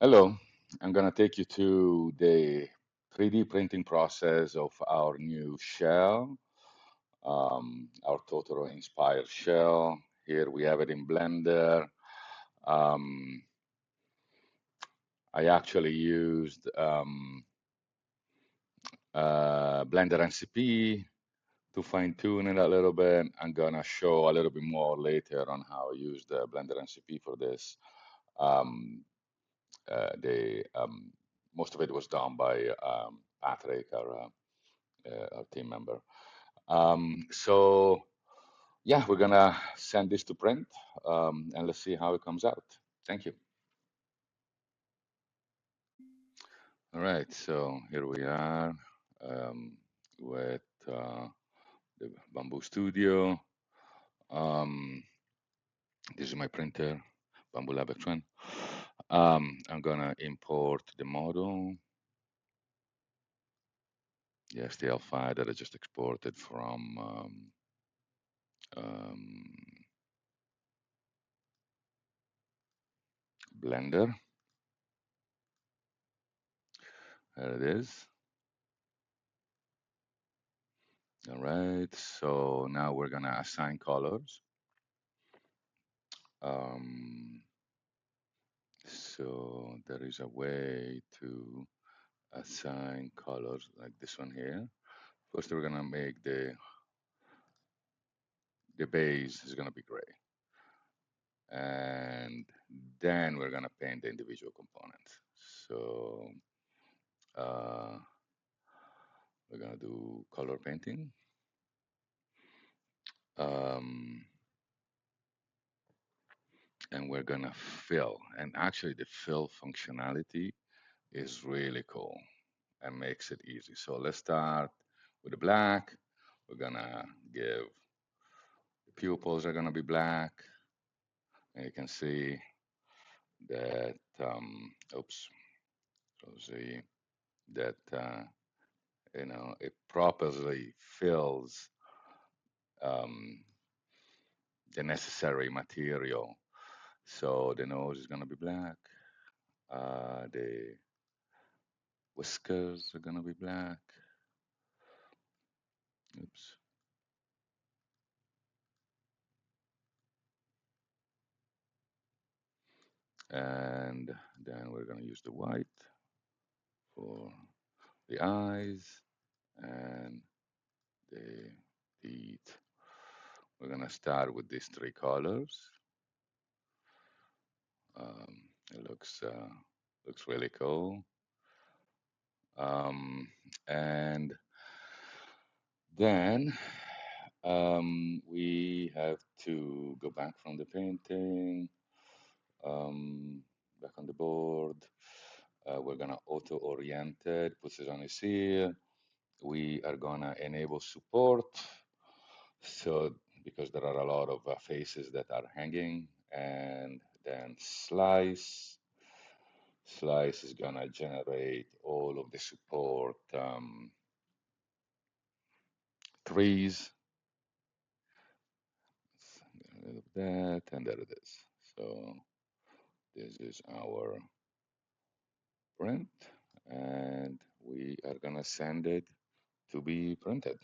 Hello, I'm going to take you to the 3D printing process of our new shell, our Totoro inspired shell. Here we have it in Blender. Um, I actually used Blender NCP to fine tune it a little bit. I'm going to show a little bit more later on how I used Blender NCP for this. Um, Most of it was done by Patrick, our team member. So yeah, we're gonna send this to print, and let's see how it comes out. Thank you. All right, so here we are um, with the Bamboo Studio. Um, this is my printer, Bamboo Lab X1. I'm gonna import the model. Yes, the file that I just exported from um, Blender. There it is. All right, so now we're gonna assign colors. Um, so there is a way to assign colors like this one here. First, we're gonna make the base is gonna be gray, and then we're gonna paint the individual components. So uh, we're gonna do color painting. Um, and we're gonna fill. And actually, the fill functionality is really cool and makes it easy. So let's start with the black. We're gonna give the pupils are gonna be black, and you can see that oops, so see that it properly fills um, the necessary material. So the nose is gonna be black. The whiskers are gonna be black. Oops. And then we're gonna use the white for the eyes and the teeth. We're gonna start with these three colors. It looks really cool. Um, and then we have to go back from the painting, back on the board. We're gonna auto-orient it, puts it on its ear. We are gonna enable support. So because there are a lot of faces that are hanging, and then slice is gonna generate all of the support trees. A little of that, and there it is. So this is our print, and we are gonna send it to be printed.